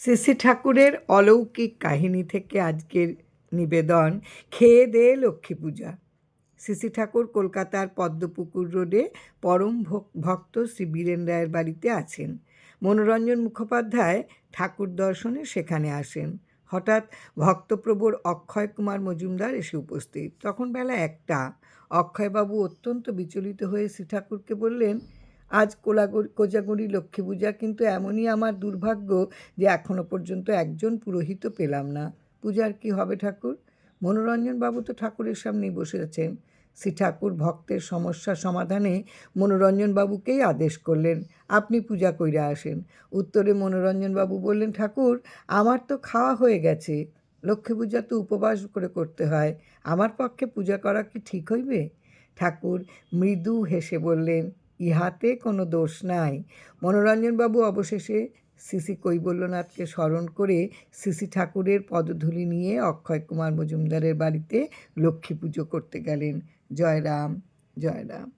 শ্রী ঠাকুরের অলৌকিক কাহিনী থেকে আজকের নিবেদন খেয়ে দেয়ে লক্ষ্মী পূজা। শ্রী ঠাকুর কলকাতার পদ্মপুকুর রোডে পরম ভক্ত শ্রী বীরেন রায়ের বাড়িতে আছেন। মনোরঞ্জন মুখোপাধ্যায় ঠাকুর দর্শনে সেখানে আসেন। হঠাৎ ভক্তপ্রবর অক্ষয় কুমার মজুমদার এসে উপস্থিত। তখন বেলা 1টা। অক্ষয়বাবু অত্যন্ত বিচলিত হয়ে শ্রী ঠাকুরকে বললেন, আজ কোজাগরি লক্ষ্মী পূজা, কিন্তু এমনই আমার দুর্ভাগ্য যে এখনো পর্যন্ত একজন পুরোহিত পেলাম না। পূজার কি হবে ঠাকুর? মনোরঞ্জনবাবু তো ঠাকুরের সামনেই বসে আছেন। শ্রী ঠাকুর ভক্তের সমস্যা সমাধানে মনোরঞ্জনবাবুকেই আদেশ করলেন, আপনি পূজা কইরা আসেন। উত্তরে মনোরঞ্জনবাবু বললেন, ঠাকুর, আমার তো খাওয়া হয়ে গেছে। লক্ষ্মী পূজা তো উপবাস করে করতে হয়, আমার পক্ষে পূজা করা কি ঠিক হইবে? ঠাকুর মৃদু হেসে বললেন, ইহাতে কোনো দোষ নাই। মনোরঞ্জনবাবু অবশেষে শ্রী কৈবল্যনাথকে স্মরণ করে শ্রী ঠাকুরের পদধূলি নিয়ে অক্ষয় কুমার মজুমদারের বাড়িতে লক্ষ্মী পুজো করতে গেলেন। জয় রাম, জয় রাম।